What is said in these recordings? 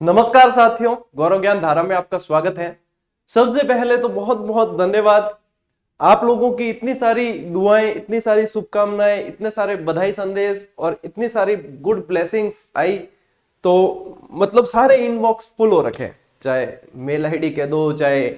नमस्कार साथियों, गौरव ज्ञान धारा में आपका स्वागत है। सबसे पहले तो बहुत बहुत धन्यवाद। आप लोगों की इतनी सारी दुआएं, इतनी सारी शुभकामनाएं, इतने सारे बधाई संदेश और इतनी सारी गुड ब्लेसिंग्स आई, तो मतलब सारे इनबॉक्स फुल हो रखे हैं। चाहे मेल आईडी कह दो, चाहे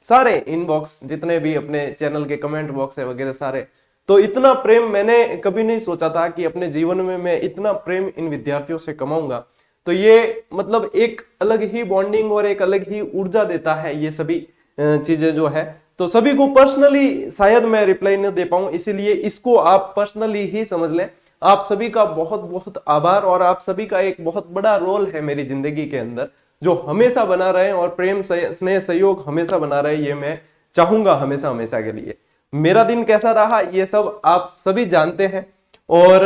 सारे इनबॉक्स जितने भी अपने चैनल के कमेंट बॉक्स है वगैरह सारे, तो इतना प्रेम मैंने कभी नहीं सोचा था कि अपने जीवन में मैं इतना प्रेम इन विद्यार्थियों से कमाऊंगा। तो ये मतलब एक अलग ही बॉन्डिंग और एक अलग ही ऊर्जा देता है ये सभी चीजें जो है। तो सभी को पर्सनली शायद मैं रिप्लाई नहीं दे पाऊं, इसीलिए इसको आप पर्सनली ही समझ लें। आप सभी का बहुत बहुत आभार और आप सभी का एक बहुत बड़ा रोल है मेरी जिंदगी के अंदर, जो हमेशा बना रहे और प्रेम स्नेह सहयोग हमेशा बना रहे, ये मैं चाहूंगा हमेशा हमेशा के लिए। मेरा दिन कैसा रहा ये सब आप सभी जानते हैं। और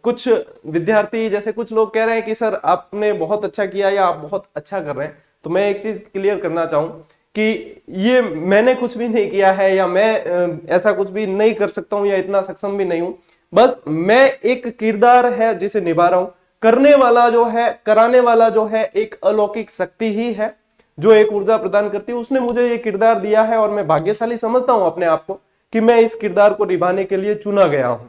कुछ विद्यार्थी जैसे कुछ लोग कह रहे हैं कि सर आपने बहुत अच्छा किया या आप बहुत अच्छा कर रहे हैं, तो मैं एक चीज क्लियर करना चाहूं कि ये मैंने कुछ भी नहीं किया है या मैं ऐसा कुछ भी नहीं कर सकता हूं या इतना सक्षम भी नहीं हूं। बस मैं एक किरदार है जिसे निभा रहा हूं। करने वाला जो है, कराने वाला जो है, एक अलौकिक शक्ति ही है जो एक ऊर्जा प्रदान करती है। उसने मुझे ये किरदार दिया है और मैं भाग्यशाली समझता हूं अपने आप को कि मैं इस किरदार को निभाने के लिए चुना गया हूं।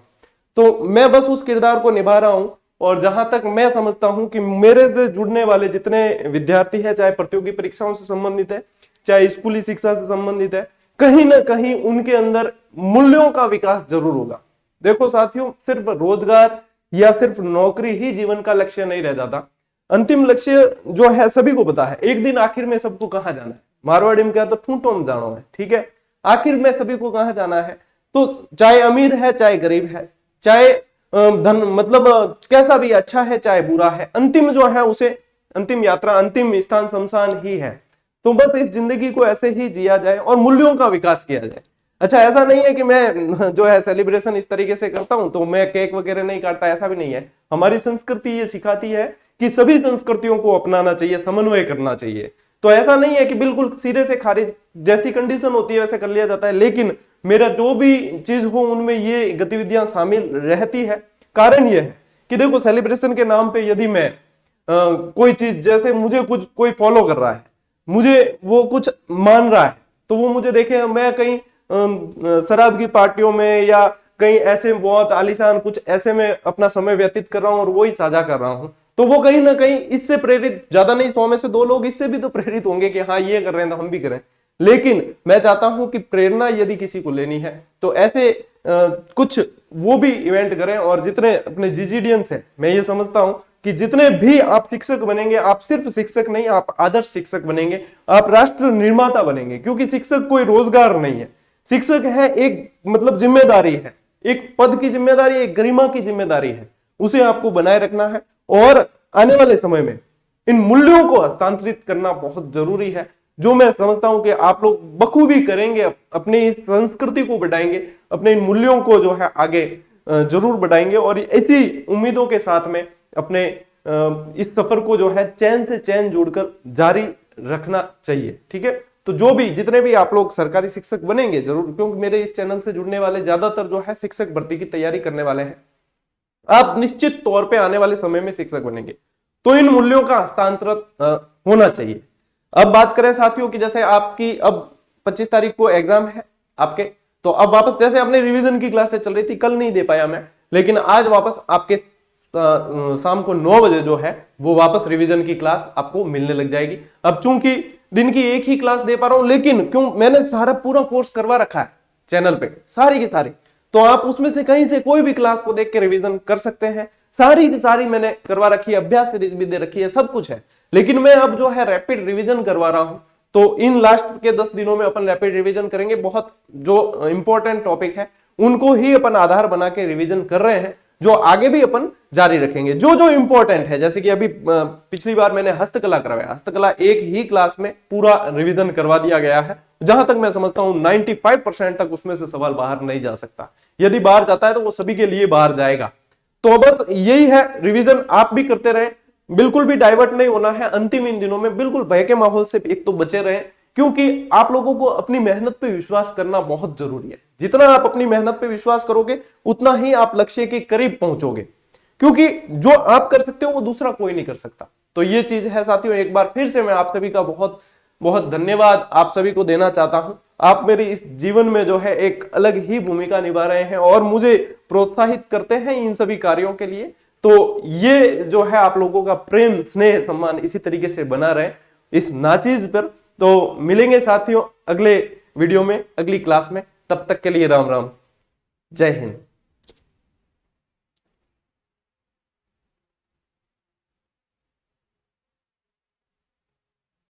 तो मैं बस उस किरदार को निभा रहा हूं। और जहां तक मैं समझता हूं कि मेरे से जुड़ने वाले जितने विद्यार्थी हैं, चाहे प्रतियोगी परीक्षाओं से संबंधित है, चाहे स्कूली शिक्षा से संबंधित है, कहीं ना कहीं उनके अंदर मूल्यों का विकास जरूर होगा। देखो साथियों, सिर्फ रोजगार या सिर्फ नौकरी ही जीवन का लक्ष्य नहीं रह जाता। अंतिम लक्ष्य जो है सभी को पता है, एक दिन आखिर में सबको कहां जाना है। मारवाड़ी में क्या तो ठूंठो में जाना है, ठीक है। आखिर में सभी को कहां जाना है, तो चाहे अमीर है चाहे गरीब है, चाहे धन मतलब कैसा भी अच्छा है चाहे बुरा है, अंतिम जो है उसे अंतिम यात्रा, अंतिम स्थान शमशान ही है। तो बस इस जिंदगी को ऐसे ही जिया जाए और मूल्यों का विकास किया जाए। अच्छा, ऐसा नहीं है कि मैं जो है सेलिब्रेशन इस तरीके से करता हूं तो मैं केक वगैरह नहीं काटता, ऐसा भी नहीं है। हमारी संस्कृति ये सिखाती है कि सभी संस्कृतियों को अपनाना चाहिए, समन्वय करना चाहिए। तो ऐसा नहीं है कि बिल्कुल सिरे से खारिज, जैसी कंडीशन होती है वैसे कर लिया जाता है, लेकिन मेरा जो भी चीज हो उनमें ये गतिविधियां शामिल रहती है। कारण ये है कि देखो, सेलिब्रेशन के नाम पे यदि मैं कोई चीज, जैसे मुझे कुछ कोई फॉलो कर रहा है, मुझे वो कुछ मान रहा है, तो वो मुझे देखे मैं कहीं शराब की पार्टियों में या कहीं ऐसे बहुत आलीशान कुछ ऐसे में अपना समय व्यतीत कर रहा हूं और वो ही साझा कर रहा हूं, तो वो कहीं ना कहीं इससे प्रेरित, ज्यादा नहीं 100 में से 2 लोग इससे भी तो प्रेरित होंगे कि हाँ ये कर रहे हैं तो हम भी करें। लेकिन मैं चाहता हूं कि प्रेरणा यदि किसी को लेनी है तो ऐसे कुछ वो भी इवेंट करें। और जितने अपने जीजीडियंस हैं, मैं ये समझता हूं कि जितने भी आप शिक्षक बनेंगे, आप सिर्फ शिक्षक नहीं, आप आदर्श शिक्षक बनेंगे, आप राष्ट्र निर्माता बनेंगे। क्योंकि शिक्षक कोई रोजगार नहीं है, शिक्षक है एक मतलब जिम्मेदारी है, एक पद की जिम्मेदारी, एक गरिमा की जिम्मेदारी है, उसे आपको बनाए रखना है। और आने वाले समय में इन मूल्यों को हस्तांतरित करना बहुत जरूरी है, जो मैं समझता हूं कि आप लोग बखूबी करेंगे, अपनी इस संस्कृति को बढ़ाएंगे, अपने इन मूल्यों को जो है आगे जरूर बढ़ाएंगे। और इसी उम्मीदों के साथ में अपने इस सफर को जो है चैन से चैन जोड़कर जारी रखना चाहिए, ठीक है। तो जो भी जितने भी आप लोग सरकारी शिक्षक बनेंगे जरूर, क्योंकि मेरे इस चैनल से जुड़ने वाले ज्यादातर जो है शिक्षक भर्ती की तैयारी करने वाले हैं, आप निश्चित तौर पे आने वाले समय में शिक्षक बनेंगे, तो इन मूल्यों का हस्तांतरण होना चाहिए। अब बात करें साथियों कि जैसे आपकी अब 25 तारीख को एग्जाम है आपके, तो अब वापस जैसे अपने रिवीजन की क्लासेस चल रही थी, कल नहीं दे पाया मैं, लेकिन आज वापस आपके शाम को 9 बजे जो है वो वापस रिवीजन की क्लास आपको मिलने लग जाएगी। अब चूंकि दिन की एक ही क्लास दे पा रहा हूं, लेकिन क्यों मैंने सारा पूरा कोर्स करवा रखा है चैनल पे, सारी की सारी, तो आप उसमें से कहीं से कोई भी क्लास को देख के रिवीजन कर सकते हैं। सारी की सारी मैंने करवा रखी है, अभ्यास सीरीज भी दे रखी है, सब कुछ है। लेकिन मैं अब जो है रैपिड रिवीजन करवा रहा हूं, तो इन लास्ट के 10 दिनों में अपन रैपिड रिवीजन करेंगे। बहुत जो इंपॉर्टेंट टॉपिक है उनको ही अपन आधार बना के रिवीजन कर रहे हैं, जो आगे भी अपन जारी रखेंगे। जो जो इंपॉर्टेंट है, जैसे कि अभी पिछली बार मैंने हस्तकला करवाया, हस्तकला एक ही क्लास में पूरा रिवीजन करवा दिया गया है। जहां तक मैं समझता हूं 95% तक उसमें से सवाल बाहर नहीं जा सकता, यदि बाहर जाता है तो वो सभी के लिए बाहर जाएगा। तो बस यही है, रिवीजन आप भी करते रहे, बिल्कुल भी डाइवर्ट नहीं होना है। अंतिम इन दिनों में बिल्कुल भय के माहौल से एक तो बचे रहे, क्योंकि आप लोगों को अपनी मेहनत पे विश्वास करना बहुत जरूरी है। जितना आप अपनी मेहनत पे विश्वास करोगे उतना ही आप लक्ष्य के करीब पहुंचोगे, क्योंकि जो आप कर सकते हो वो दूसरा कोई नहीं कर सकता। तो ये चीज है साथियों, एक बार फिर से मैं आप सभी का बहुत बहुत धन्यवाद आप सभी को देना चाहता हूं। आप मेरे इस जीवन में जो है एक अलग ही भूमिका निभा रहे हैं और मुझे प्रोत्साहित करते हैं इन सभी कार्यों के लिए। तो ये जो है आप लोगों का प्रेम स्नेह सम्मान इसी तरीके से बना रहे इस नाचीज पर। तो मिलेंगे साथियों अगले वीडियो में, अगली क्लास में। तब तक के लिए राम राम, जय हिंद।